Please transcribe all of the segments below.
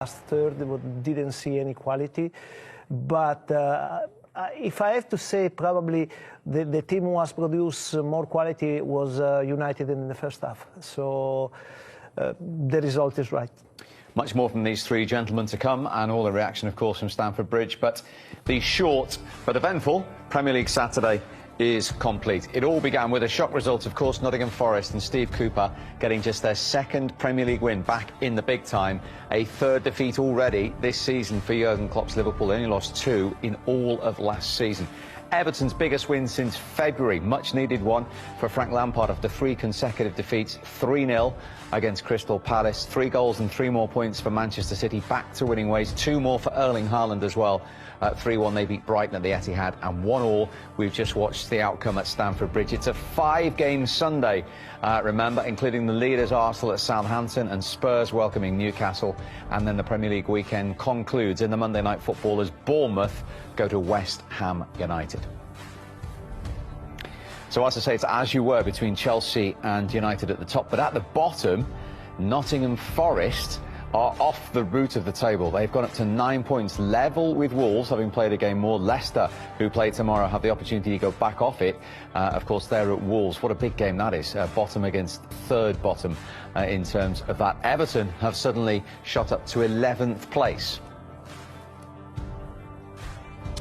last third, didn't see any quality. But if I have to say, probably the team who has produced more quality was United in the first half. So the result is right. Much more from these three gentlemen to come, and all the reaction, of course, from Stamford Bridge. But the short but eventful Premier League Saturday is complete. It all began with a shock result, of course, Nottingham Forest and Steve Cooper getting just their second Premier League win back in the big time. A third defeat already this season for Jurgen Klopp's Liverpool. They only lost 2 in all of last season. Everton's biggest win since February, much needed one for Frank Lampard after 3 consecutive defeats, 3-0 against Crystal Palace, 3 goals and 3 more points for Manchester City, back to winning ways, 2 more for Erling Haaland as well. 3-1 they beat Brighton at the Etihad, and 1-1 we've just watched the outcome at Stamford Bridge. It's a 5-game Sunday, remember, including the leaders Arsenal at Southampton and Spurs welcoming Newcastle, and then the Premier League weekend concludes in the Monday Night Football as Bournemouth go to West Ham United. So as I say, it's as you were between Chelsea and United at the top, but at the bottom, Nottingham Forest are off the route of the table. They've gone up to 9 points, level with Wolves, having played a game more. Leicester, who play tomorrow, have the opportunity to go back off it. Of course, they're at Wolves. What a big game that is, bottom against third bottom in terms of that. Everton have suddenly shot up to 11th place.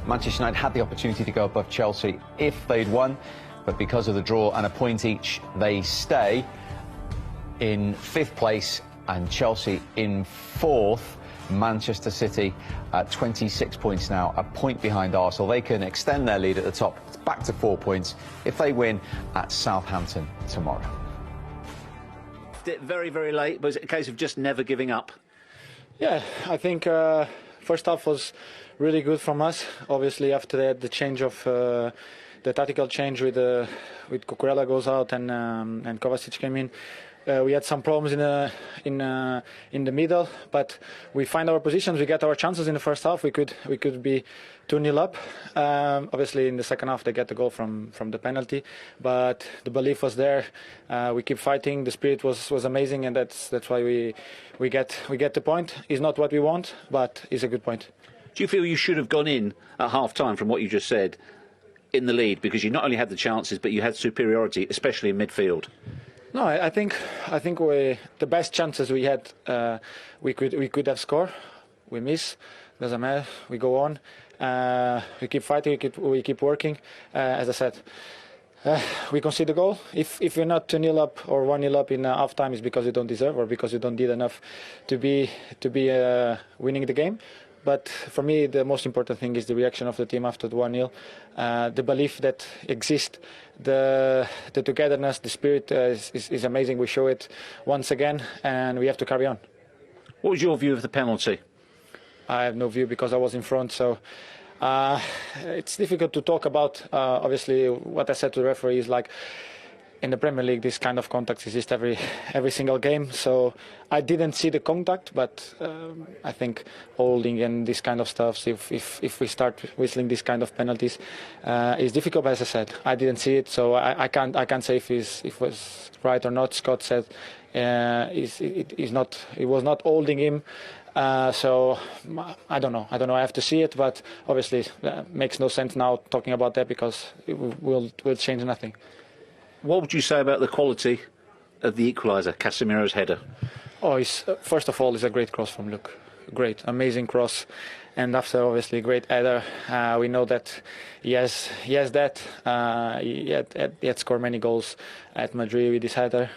Manchester United had the opportunity to go above Chelsea if they'd won, but because of the draw and a point each, they stay in 5th place, and Chelsea in 4th. Manchester City at 26 points now, a point behind Arsenal. They can extend their lead at the top. It's back to 4 points if they win at Southampton tomorrow. Very, very late, but it's a case of just never giving up. Yeah, I think first half was really good from us. Obviously, after that, the change of the tactical change with Cucurella goes out and Kovacic came in. We had some problems in the middle, but we find our positions. We get our chances in the first half. We could be 2-0 up. Obviously, in the second half, they get the goal from the penalty, but the belief was there. We keep fighting. The spirit was amazing, and that's why we get the point. It's not what we want, but it's a good point. Do you feel you should have gone in at half-time, from what you just said, in the lead, because you not only had the chances, but you had superiority, especially in midfield? No, I think the best chances we had, we could have scored. We miss. Doesn't matter. We go on. We keep fighting. We keep working. As I said, we concede the goal. If we're not 2-0 up or 1-0 up in half time, it's because you don't deserve or because you don't did enough to be winning the game. But for me, the most important thing is the reaction of the team after the 1-0, the belief that exists, the togetherness, the spirit is amazing. We show it once again, and we have to carry on. What was your view of the penalty? I have no view because I was in front, so it's difficult to talk about. Obviously, what I said to the referee is like, in the Premier League, this kind of contact exists every single game. So I didn't see the contact, but I think holding and this kind of stuff, if we start whistling this kind of penalties, it's difficult. But as I said, I didn't see it, so I can't say if it was right or not. Scott said it was not holding him. So I don't know. I have to see it, but obviously it makes no sense now talking about that because it will change nothing. What would you say about the quality of the equaliser, Casemiro's header? Oh, first of all, it's a great cross from Luke. Great, amazing cross. And after, obviously, great header. We know that he has that. He had scored many goals at Madrid with his header.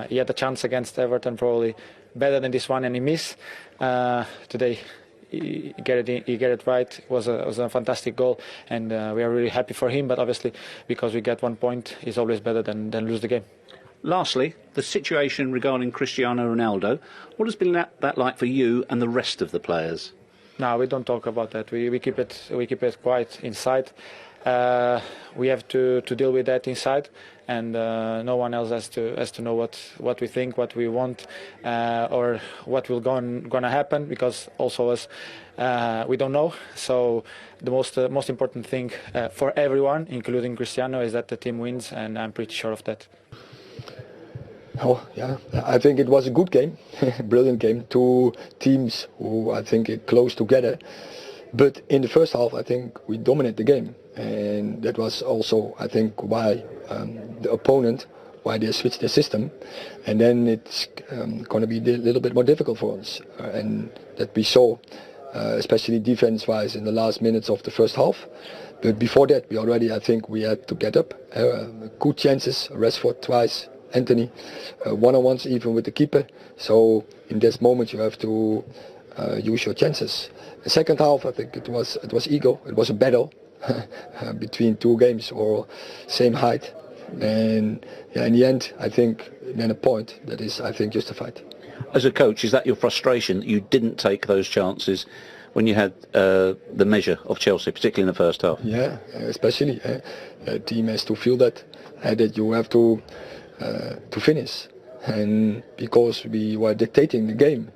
He had a chance against Everton, probably better than this one, and he missed. Today, he get it right. It was a fantastic goal, and we are really happy for him. But obviously, because we get 1 point, it's always better than lose the game. Lastly, the situation regarding Cristiano Ronaldo. What has been that like for you and the rest of the players? No, we don't talk about that. We keep it quiet inside. We have to deal with that inside, and no one else has to know what we think, what we want, or what will gonna happen, because also us we don't know. So the most important thing for everyone, including Cristiano, is that the team wins, and I'm pretty sure of that. Oh, yeah, I think it was a good game, brilliant game. Two teams who I think are close together. But in the first half, I think we dominated the game. And that was also, I think, why the opponent, why they switched the system. And then it's going to be a little bit more difficult for us. And that we saw, especially defense-wise, in the last minutes of the first half. But before that, we already, I think, we had to get up. Good chances, Rashford twice, Anthony, one-on-ones even with the keeper. So in this moment, you have to use your chances. The second half, I think it was ego. It was a battle between two games or same height. And yeah, in the end, I think then a point that is, I think, justified. As a coach, is that your frustration that you didn't take those chances when you had the measure of Chelsea, particularly in the first half? Yeah, especially a team has to feel that you have to finish, and because we were dictating the game,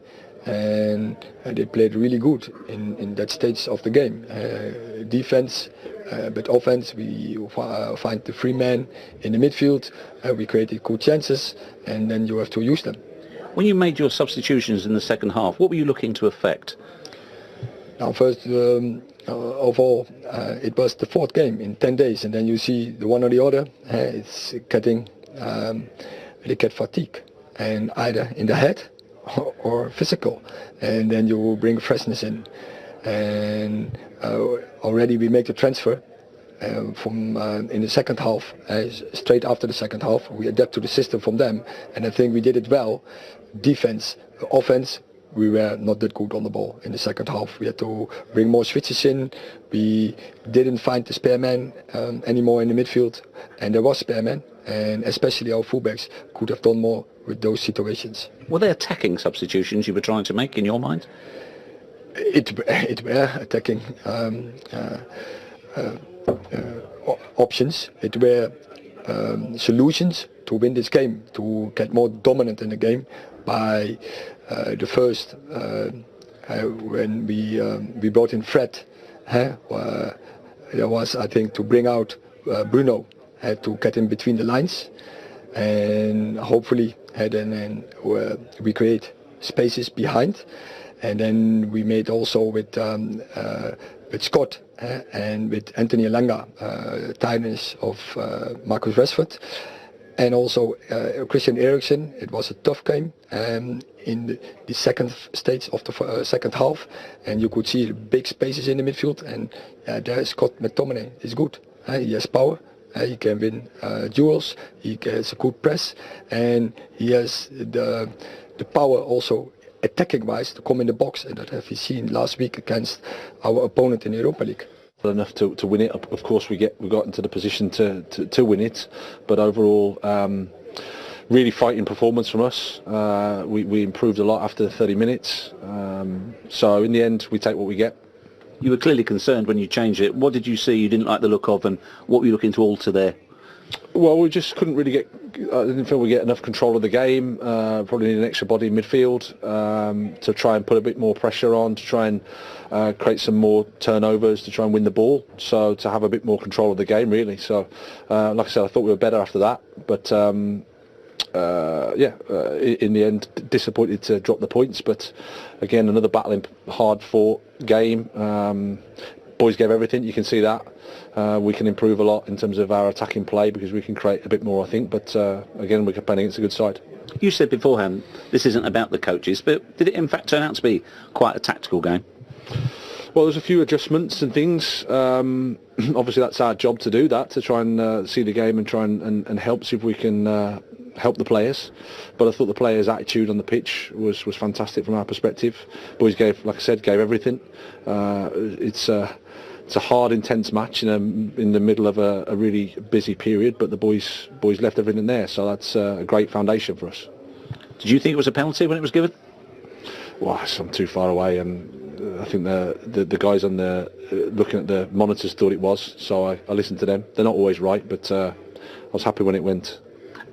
and they played really good in that stage of the game. Defense, but offense, we find the free man in the midfield. We created good chances, and then you have to use them. When you made your substitutions in the second half, what were you looking to affect? Now, first of all, it was the fourth game in 10 days, and then you see the one or the other. It's getting they get fatigue, and either in the head or physical, and then you will bring freshness in. And already we make the transfer from in the second half, straight after the second half, we adapt to the system from them, and I think we did it well. Defense, offense, we were not that good on the ball in the second half. We had to bring more switches in. We didn't find the spare man anymore in the midfield, and there was spare man, and especially our fullbacks could have done more with those situations. Were they attacking substitutions you were trying to make in your mind? It were attacking options. It were solutions to win this game, to get more dominant in the game. By the first, when we brought in Fred, there was, I think, to bring out Bruno, to get in between the lines, and hopefully then we create spaces behind, and then we made also with Scott and with Anthony Elanga tightness of Marcus Rashford. And also Christian Eriksen. It was a tough game in the second stage of the second half, and you could see the big spaces in the midfield. And there Scott McTominay is good. He has power. He can win duels. He has a good press, and he has the power also attacking-wise to come in the box. And that have we seen last week against our opponent in the Europa League. Enough to win it. Of course, we got into the position to win it, but overall, really fighting performance from us. We improved a lot after 30 minutes. So in the end, we take what we get. You were clearly concerned when you changed it. What did you see you didn't like the look of, and what were you looking to alter there? Well, we just couldn't really I didn't feel we get enough control of the game. Probably need an extra body in midfield to try and put a bit more pressure on, to try and create some more turnovers, to try and win the ball. So to have a bit more control of the game, really. So, like I said, I thought we were better after that. But in the end, disappointed to drop the points. But again, another battling, hard-fought game. Boys gave everything. You can see that. We can improve a lot in terms of our attacking play because we can create a bit more, I think. But again, we're playing against a good side. You said beforehand this isn't about the coaches, but did it in fact turn out to be quite a tactical game? Well, there's a few adjustments and things. Obviously, that's our job to do that, to try and see the game and try and help, see if we can help the players. But I thought the players' attitude on the pitch was fantastic from our perspective. Boys gave, like I said, gave everything. It's a hard, intense match in the middle of a really busy period, but the boys left everything there, so that's a great foundation for us. Did you think it was a penalty when it was given? Well, I'm too far away, and I think the guys on the looking at the monitors thought it was, so I listened to them. They're not always right, but I was happy when it went.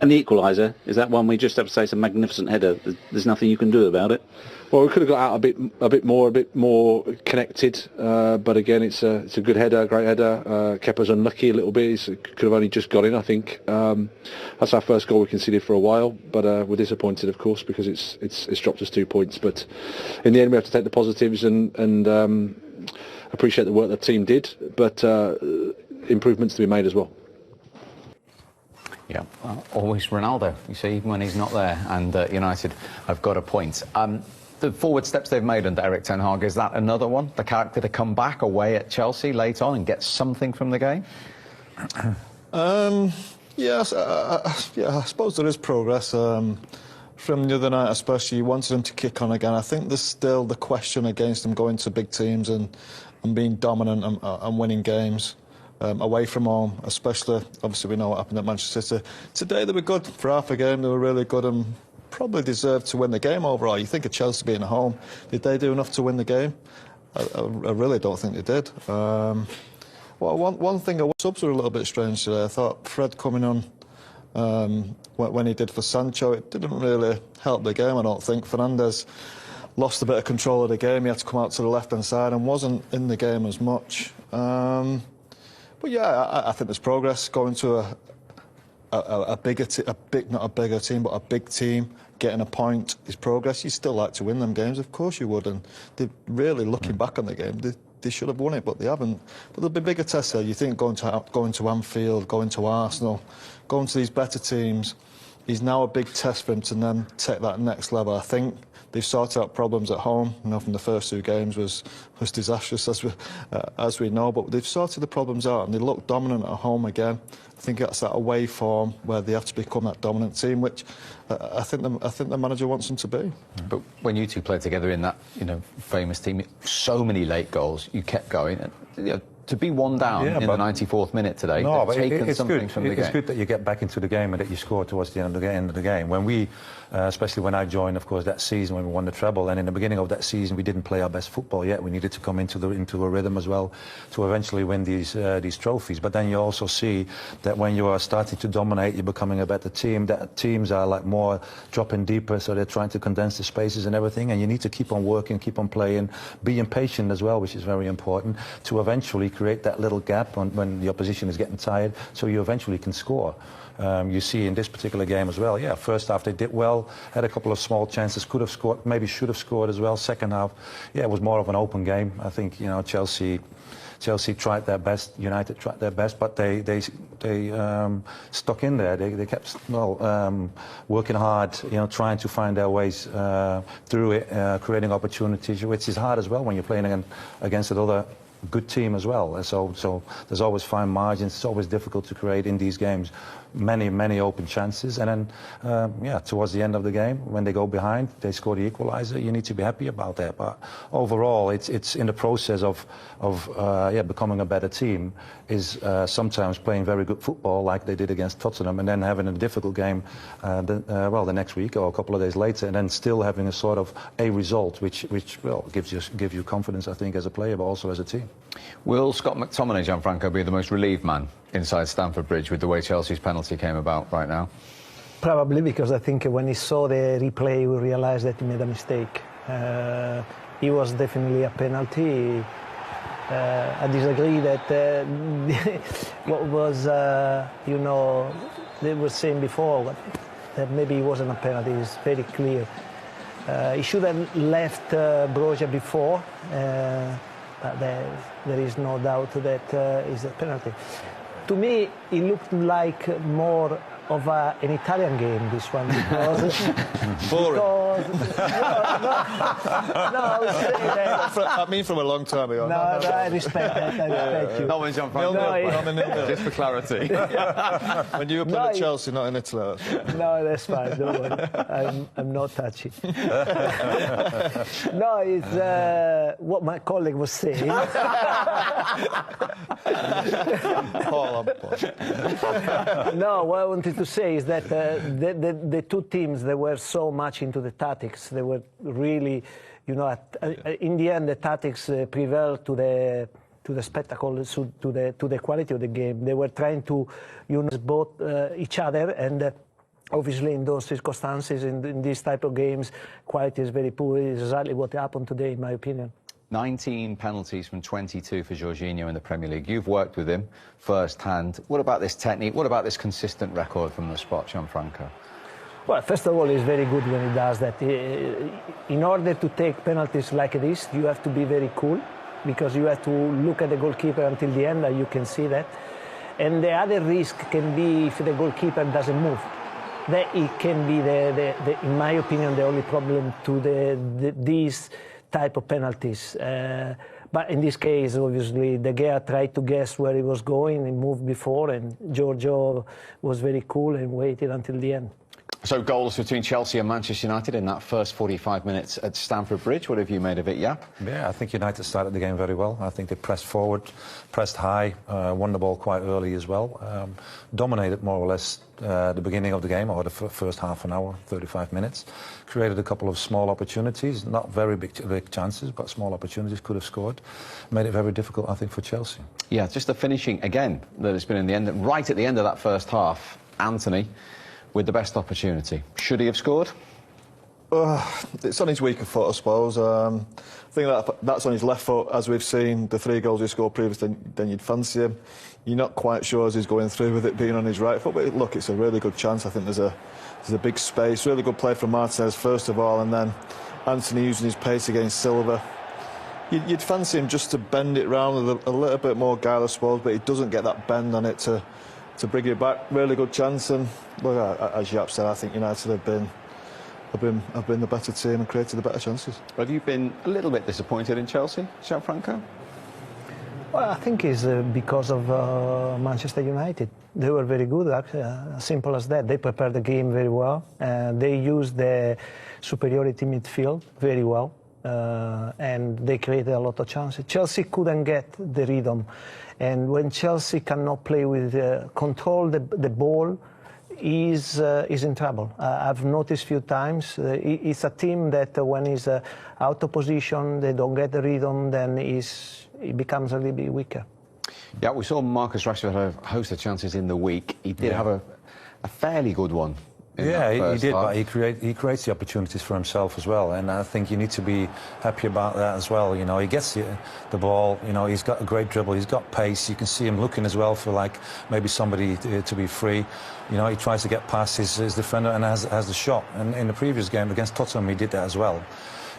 And the equaliser, is that one we just have to say it's a magnificent header? There's nothing you can do about it. Well, we could have got out a bit more connected, but again, it's a good header, great header. Kept us unlucky a little bit. He could have only just got in, I think. That's our first goal we conceded for a while, but we're disappointed, of course, because it's dropped us 2 points. But in the end, we have to take the positives and appreciate the work the team did, but improvements to be made as well. Yeah, always Ronaldo, you see, even when he's not there, and United have got a point. The forward steps they've made under Erik Ten Hag, is that another one? The character to come back away at Chelsea late on and get something from the game? Yes, I suppose there is progress. From the other night especially, you wanted him to kick on again. I think there's still the question against him going to big teams and being dominant and winning games. Away from home, especially, obviously we know what happened at Manchester City. Today they were good for half a game, they were really good and probably deserved to win the game overall. You think of Chelsea being at home, did they do enough to win the game? I really don't think they did. Well, one thing, subs were a little bit strange today. I thought Fred coming on when he did for Sancho, it didn't really help the game, I don't think. Fernandes lost a bit of control of the game, he had to come out to the left-hand side and wasn't in the game as much. But yeah, I think there's progress going to a bigger not a bigger team, but a big team. Getting a point is progress. You still like to win them games, of course you would. And they're really looking back on the game. They should have won it, but they haven't. But there'll be bigger tests there. You think going to Anfield, going to Arsenal, going to these better teams is now a big test for him to then take that next level. I think they've sorted out problems at home. From the first 2 games was disastrous, as we know. But they've sorted the problems out, and they look dominant at home again. I think that's that away form where they have to become that dominant team, which I think the manager wants them to be. But when you two played together in that famous team, so many late goals, you kept going. And, to be one down in the 94th minute today, no, but it's good. It's good that you get back into the game and that you score towards the end of the game. When we, especially when I joined, of course, that season when we won the treble, and in the beginning of that season we didn't play our best football yet. We needed to come into a rhythm as well to eventually win these trophies. But then you also see that when you are starting to dominate, you're becoming a better team. That teams are like more dropping deeper, so they're trying to condense the spaces and everything. And you need to keep on working, keep on playing, be impatient as well, which is very important to eventually create that little gap when the opposition is getting tired, so you eventually can score. You see in this particular game as well, yeah, first half they did well, had a couple of small chances, could have scored, maybe should have scored as well. Second half, yeah, it was more of an open game. I think, Chelsea tried their best, United tried their best, but they stuck in there. They kept working hard, trying to find their ways through it, creating opportunities, which is hard as well when you're playing against another good team as well. So there's always fine margins. It's always difficult to create in these games many open chances. And then towards the end of the game, when they go behind, they score the equaliser. You need to be happy about that. But overall, it's in the process of becoming a better team is sometimes playing very good football like they did against Tottenham, and then having a difficult game the next week or a couple of days later, and then still having a sort of a result which gives you confidence, I think, as a player but also as a team. Will Scott McTominay, Gianfranco, be the most relieved man inside Stamford Bridge with the way Chelsea's penalty came about right now? Probably, because I think when he saw the replay, he realised that he made a mistake. It was definitely a penalty. I disagree that what was, they were saying before that maybe it wasn't a penalty. It's very clear. He should have left Broja before. But there is no doubt that is a penalty. To me, it looked like more of an Italian game, this one, because... Boring. I would say that... I mean from a long time ago. No, I respect that, I respect you. Not when Gianfranco. Just for clarity. When you were playing at Chelsea, not in Italy. No, that's fine, don't worry. I'm not touchy. No, it's what my colleague was saying. No, what I wanted to say is that the two teams, they were so much into the tactics. They were really, in the end, the tactics prevailed to the spectacle, to the quality of the game. They were trying to both each other, and Obviously, in those circumstances, in these type of games, quality is very poor. It's exactly what happened today, in my opinion. 19 penalties from 22 for Jorginho in the Premier League. You've worked with him first-hand. What about this technique? What about this consistent record from the spot, Gianfranco? Well, first of all, he's very good when he does that. In order to take penalties like this, you have to be very cool, because you have to look at the goalkeeper until the end, and you can see that. And the other risk can be if the goalkeeper doesn't move. That it can be, in my opinion, the only problem to these type of penalties. But in this case, obviously, De Gea tried to guess where he was going. He moved before, and Giorgio was very cool and waited until the end. So goals between Chelsea and Manchester United in that first 45 minutes at Stamford Bridge. What have you made of it, Jaap? Yeah, I think United started the game very well. I think they pressed forward, pressed high, won the ball quite early as well. Dominated more or less the beginning of the game, or the first half an hour, 35 minutes. Created a couple of small opportunities, not very big chances, but small opportunities, could have scored. Made it very difficult, I think, for Chelsea. Yeah, just the finishing, again, that has been in the end, right at the end of that first half. Anthony with the best opportunity. Should he have scored? It's on his weaker foot, I suppose. I think that's on his left foot, as we've seen the 3 goals he scored previously, then you'd fancy him. You're not quite sure as he's going through with it being on his right foot, but look, it's a really good chance. I think there's a big space. Really good play from Martinez, first of all, and then Anthony using his pace against Silva. You'd fancy him just to bend it round with a little bit more guile, I suppose, but he doesn't get that bend on it to bring it back. Really good chance, and look, as Jaap said, I think United have been the better team and created the better chances. Have you been a little bit disappointed in Chelsea, Gianfranco? Well, I think it's because of Manchester United. They were very good, actually, simple as that. They prepared the game very well. They used the superiority midfield very well, and they created a lot of chances. Chelsea couldn't get the rhythm, and when Chelsea cannot play with control the ball, is in trouble. I've noticed a few times. It's a team that when he's out of position, they don't get the rhythm, then it becomes a little bit weaker. Yeah, we saw Marcus Rashford have a host of chances in the week. He did have a fairly good one. Yeah, he did, but he creates the opportunities for himself as well, and I think you need to be happy about that as well. You know, he gets the ball, you know, he's got a great dribble, he's got pace, you can see him looking as well for like maybe somebody to be free. You know, he tries to get past his defender and has the shot, and in the previous game against Tottenham he did that as well.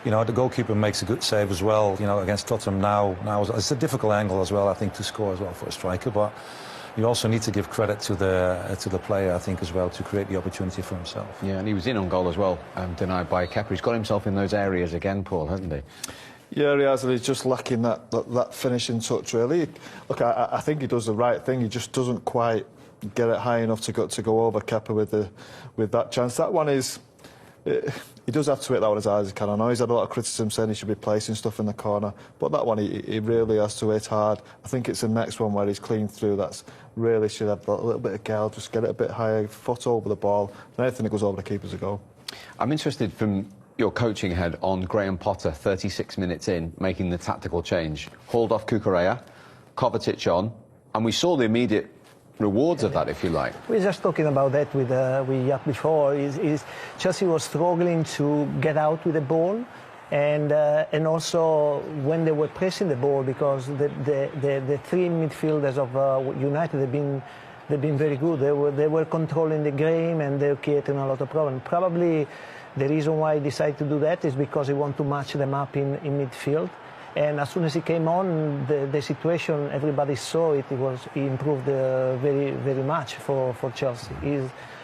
You know, the goalkeeper makes a good save as well, you know, against Tottenham now it's a difficult angle as well, I think, to score as well for a striker, but you also need to give credit to the player, I think, as well, to create the opportunity for himself. Yeah, and he was in on goal as well, denied by Kepa. He's got himself in those areas again, Paul, hasn't he? Yeah, he has, and he's just lacking that finishing touch, really. Look, I think he does the right thing. He just doesn't quite get it high enough to go over Kepa with that chance. That one is... he does have to hit that one as hard as he can. I know he's had a lot of criticism saying he should be placing stuff in the corner, but that one he really has to hit hard. I think it's the next one where he's clean through. That's really should have a little bit of guile, just get it a bit higher, foot over the ball, and anything that goes over the keeper's a goal. I'm interested from your coaching head on Graham Potter, 36 minutes in, making the tactical change. Hauled off Cucurella, Kovacic on, and we saw the immediate rewards of that, if you like. We were just talking about that with Jaap before. Chelsea was struggling to get out with the ball, and also when they were pressing the ball, because the 3 midfielders of United they've been very good. They were controlling the game and they were creating a lot of problems. Probably the reason why he decided to do that is because he wanted to match them up in midfield. And as soon as he came on, the situation, everybody saw it. He improved very, very much for Chelsea.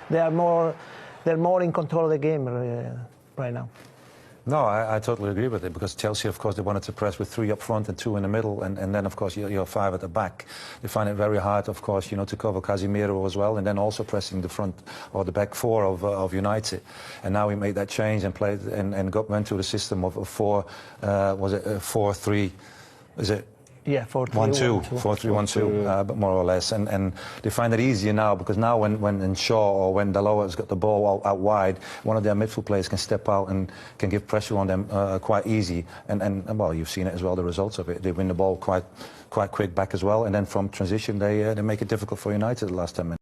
They're more in control of the game right now. No, I totally agree with it, because Chelsea, of course, they wanted to press with 3 up front and 2 in the middle, and then, of course, you're 5 at the back. They find it very hard, of course, you know, to cover Casemiro as well, and then also pressing the front or the back 4 of United. And now we made that change and played and went to the system of 4. Was it 4-3? Is it? Yeah, 4-3-1-2. 4-3-1-2, but more or less, and they find it easier now, because now when Shaw or when Dalot has got the ball out wide, one of their midfield players can step out and can give pressure on them quite easy, and well, you've seen it as well, the results of it. They win the ball quite quick back as well, and then from transition they make it difficult for United the last 10 minutes.